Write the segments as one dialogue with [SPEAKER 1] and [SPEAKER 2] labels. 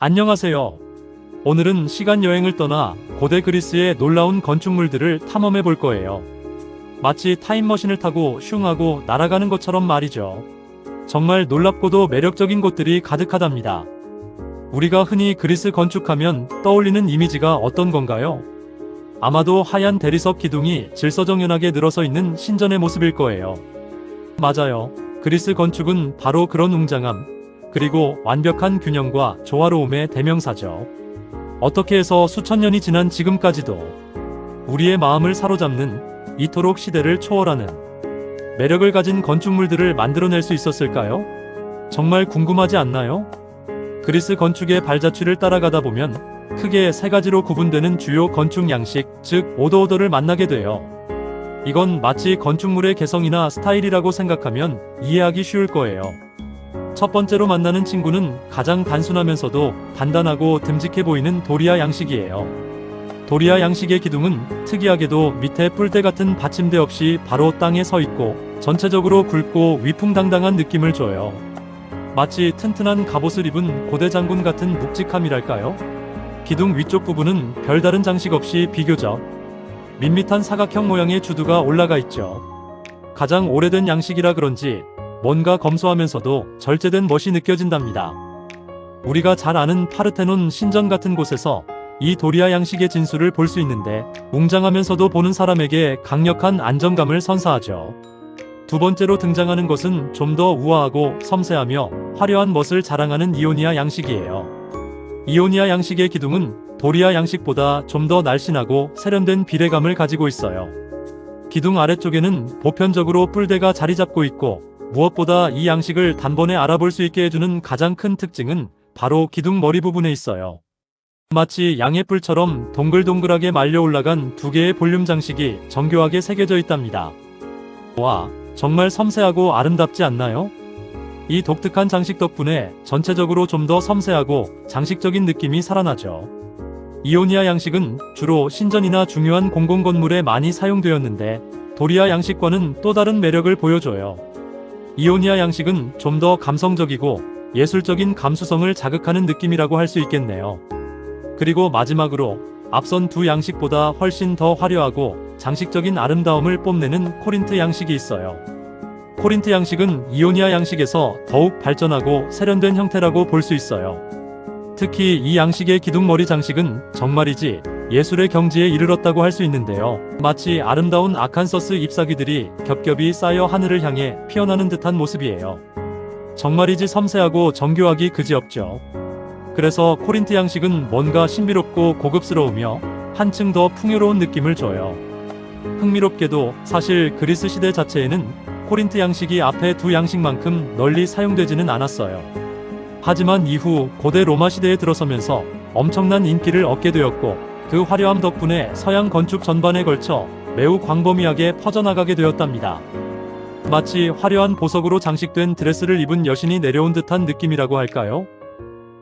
[SPEAKER 1] 안녕하세요. 오늘은 시간 여행을 떠나 고대 그리스의 놀라운 건축물들을 탐험해 볼 거예요. 마치 타임머신을 타고 슝 하고 날아가는 것처럼 말이죠. 정말 놀랍고도 매력적인 곳들이 가득하답니다. 우리가 흔히 그리스 건축하면 떠올리는 이미지가 어떤 건가요? 아마도 하얀 대리석 기둥이 질서정연하게 늘어서 있는 신전의 모습일 거예요. 맞아요. 그리스 건축은 바로 그런 웅장함, 그리고 완벽한 균형과 조화로움의 대명사죠. 어떻게 해서 수천 년이 지난 지금까지도 우리의 마음을 사로잡는, 이토록 시대를 초월하는 매력을 가진 건축물들을 만들어낼 수 있었을까요? 정말 궁금하지 않나요? 그리스 건축의 발자취를 따라가다 보면 크게 세 가지로 구분되는 주요 건축 양식, 즉 오더를 만나게 돼요. 이건 마치 건축물의 개성이나 스타일이라고 생각하면 이해하기 쉬울 거예요. 첫 번째로 만나는 친구는 가장 단순하면서도 단단하고 듬직해 보이는 도리아 양식이에요. 도리아 양식의 기둥은 특이하게도 밑에 뿔대 같은 받침대 없이 바로 땅에 서 있고 전체적으로 굵고 위풍당당한 느낌을 줘요. 마치 튼튼한 갑옷을 입은 고대 장군 같은 묵직함이랄까요? 기둥 위쪽 부분은 별다른 장식 없이 비교적 밋밋한 사각형 모양의 주두가 올라가 있죠. 가장 오래된 양식이라 그런지 뭔가 검소하면서도 절제된 멋이 느껴진답니다. 우리가 잘 아는 파르테논 신전 같은 곳에서 이 도리아 양식의 진수를 볼 수 있는데 웅장하면서도 보는 사람에게 강력한 안정감을 선사하죠. 두 번째로 등장하는 것은 좀 더 우아하고 섬세하며 화려한 멋을 자랑하는 이오니아 양식이에요. 이오니아 양식의 기둥은 도리아 양식보다 좀 더 날씬하고 세련된 비례감을 가지고 있어요. 기둥 아래쪽에는 보편적으로 뿔대가 자리 잡고 있고 무엇보다 이 양식을 단번에 알아볼 수 있게 해주는 가장 큰 특징은 바로 기둥 머리 부분에 있어요. 마치 양의 뿔처럼 동글동글하게 말려 올라간 두 개의 볼륨 장식이 정교하게 새겨져 있답니다. 와, 정말 섬세하고 아름답지 않나요? 이 독특한 장식 덕분에 전체적으로 좀 더 섬세하고 장식적인 느낌이 살아나죠. 이오니아 양식은 주로 신전이나 중요한 공공건물에 많이 사용되었는데 도리아 양식과는 또 다른 매력을 보여줘요. 이오니아 양식은 좀 더 감성적이고 예술적인 감수성을 자극하는 느낌이라고 할 수 있겠네요. 그리고 마지막으로 앞선 두 양식보다 훨씬 더 화려하고 장식적인 아름다움을 뽐내는 코린트 양식이 있어요. 코린트 양식은 이오니아 양식에서 더욱 발전하고 세련된 형태라고 볼 수 있어요. 특히 이 양식의 기둥머리 장식은 정말이지 예술의 경지에 이르렀다고 할 수 있는데요. 마치 아름다운 아칸서스 잎사귀들이 겹겹이 쌓여 하늘을 향해 피어나는 듯한 모습이에요. 정말이지 섬세하고 정교하기 그지없죠. 그래서 코린트 양식은 뭔가 신비롭고 고급스러우며 한층 더 풍요로운 느낌을 줘요. 흥미롭게도 사실 그리스 시대 자체에는 코린트 양식이 앞에 두 양식만큼 널리 사용되지는 않았어요. 하지만 이후 고대 로마 시대에 들어서면서 엄청난 인기를 얻게 되었고 그 화려함 덕분에 서양 건축 전반에 걸쳐 매우 광범위하게 퍼져나가게 되었답니다. 마치 화려한 보석으로 장식된 드레스를 입은 여신이 내려온 듯한 느낌이라고 할까요?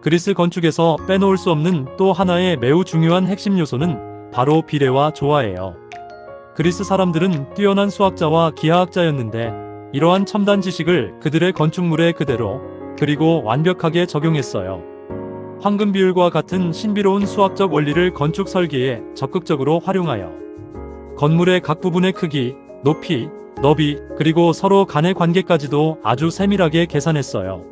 [SPEAKER 1] 그리스 건축에서 빼놓을 수 없는 또 하나의 매우 중요한 핵심 요소는 바로 비례와 조화예요. 그리스 사람들은 뛰어난 수학자와 기하학자였는데 이러한 첨단 지식을 그들의 건축물에 그대로 그리고 완벽하게 적용했어요. 황금 비율과 같은 신비로운 수학적 원리를 건축 설계에 적극적으로 활용하여 건물의 각 부분의 크기, 높이, 너비, 그리고 서로 간의 관계까지도 아주 세밀하게 계산했어요.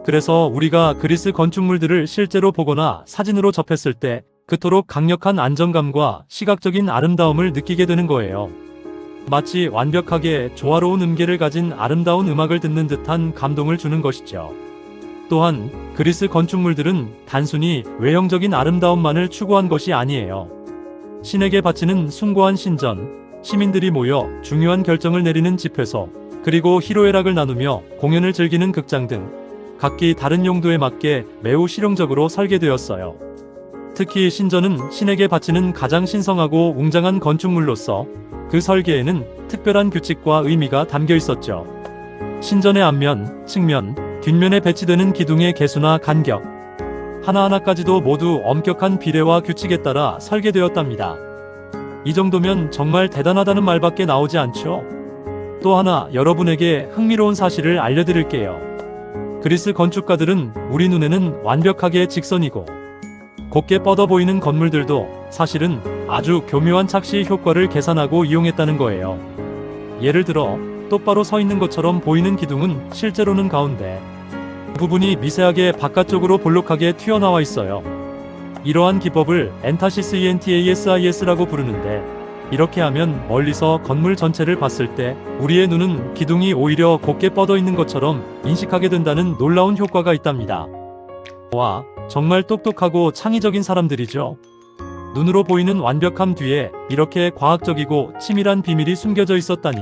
[SPEAKER 1] 그래서 우리가 그리스 건축물들을 실제로 보거나 사진으로 접했을 때 그토록 강력한 안정감과 시각적인 아름다움을 느끼게 되는 거예요. 마치 완벽하게 조화로운 음계를 가진 아름다운 음악을 듣는 듯한 감동을 주는 것이죠. 또한 그리스 건축물들은 단순히 외형적인 아름다움만을 추구한 것이 아니에요. 신에게 바치는 숭고한 신전, 시민들이 모여 중요한 결정을 내리는 집회소, 그리고 희로애락을 나누며 공연을 즐기는 극장 등 각기 다른 용도에 맞게 매우 실용적으로 설계되었어요. 특히 신전은 신에게 바치는 가장 신성하고 웅장한 건축물로서 그 설계에는 특별한 규칙과 의미가 담겨 있었죠. 신전의 앞면, 측면, 뒷면에 배치되는 기둥의 개수나 간격, 하나하나까지도 모두 엄격한 비례와 규칙에 따라 설계되었답니다. 이 정도면 정말 대단하다는 말밖에 나오지 않죠? 또 하나 여러분에게 흥미로운 사실을 알려드릴게요. 그리스 건축가들은 우리 눈에는 완벽하게 직선이고 곱게 뻗어 보이는 건물들도 사실은 아주 교묘한 착시 효과를 계산하고 이용했다는 거예요. 예를 들어 똑바로 서 있는 것처럼 보이는 기둥은 실제로는 가운데 부분이 미세하게 바깥쪽으로 볼록하게 튀어나와 있어요. 이러한 기법을 엔타시스 라고 부르는데, 이렇게 하면 멀리서 건물 전체를 봤을 때 우리의 눈은 기둥이 오히려 곱게 뻗어 있는 것처럼 인식하게 된다는 놀라운 효과가 있답니다. 와, 정말 똑똑하고 창의적인 사람들이죠. 눈으로 보이는 완벽함 뒤에 이렇게 과학적이고 치밀한 비밀이 숨겨져 있었다니.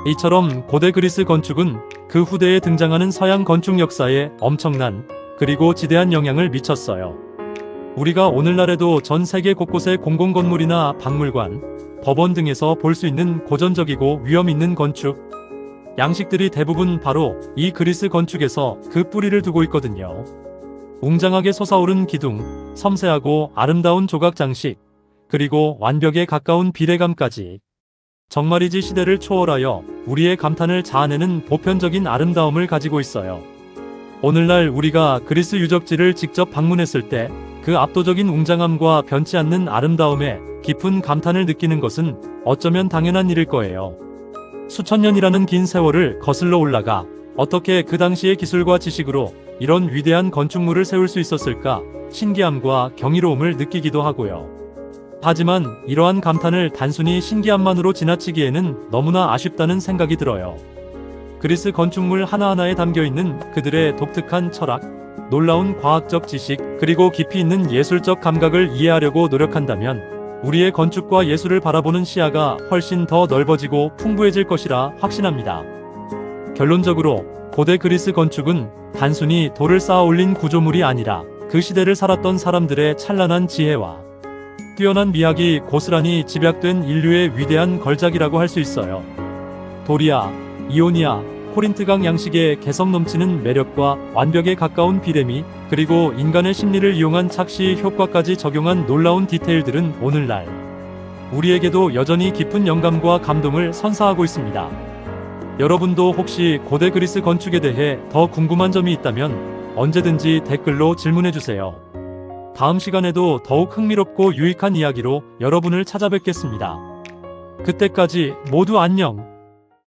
[SPEAKER 1] 이처럼 고대 그리스 건축은 그 후대에 등장하는 서양 건축 역사에 엄청난 그리고 지대한 영향을 미쳤어요. 우리가 오늘날에도 전 세계 곳곳의 공공건물이나 박물관, 법원 등에서 볼 수 있는 고전적이고 위험 있는 건축 양식들이 대부분 바로 이 그리스 건축에서 그 뿌리를 두고 있거든요. 웅장하게 솟아오른 기둥, 섬세하고 아름다운 조각 장식, 그리고 완벽에 가까운 비례감까지. 정말이지 시대를 초월하여 우리의 감탄을 자아내는 보편적인 아름다움을 가지고 있어요. 오늘날 우리가 그리스 유적지를 직접 방문했을 때 그 압도적인 웅장함과 변치 않는 아름다움에 깊은 감탄을 느끼는 것은 어쩌면 당연한 일일 거예요. 수천 년이라는 긴 세월을 거슬러 올라가 어떻게 그 당시의 기술과 지식으로 이런 위대한 건축물을 세울 수 있었을까 신기함과 경이로움을 느끼기도 하고요. 하지만 이러한 감탄을 단순히 신기함만으로 지나치기에는 너무나 아쉽다는 생각이 들어요. 그리스 건축물 하나하나에 담겨있는 그들의 독특한 철학, 놀라운 과학적 지식, 그리고 깊이 있는 예술적 감각을 이해하려고 노력한다면 우리의 건축과 예술을 바라보는 시야가 훨씬 더 넓어지고 풍부해질 것이라 확신합니다. 결론적으로 고대 그리스 건축은 단순히 돌을 쌓아 올린 구조물이 아니라 그 시대를 살았던 사람들의 찬란한 지혜와 뛰어난 미학이 고스란히 집약된 인류의 위대한 걸작이라고 할 수 있어요. 도리아, 이오니아, 코린트강 양식의 개성 넘치는 매력과 완벽에 가까운 비례미, 그리고 인간의 심리를 이용한 착시 효과까지 적용한 놀라운 디테일들은 오늘날 우리에게도 여전히 깊은 영감과 감동을 선사하고 있습니다. 여러분도 혹시 고대 그리스 건축에 대해 더 궁금한 점이 있다면 언제든지 댓글로 질문해주세요. 다음 시간에도 더욱 흥미롭고 유익한 이야기로 여러분을 찾아뵙겠습니다. 그때까지 모두 안녕!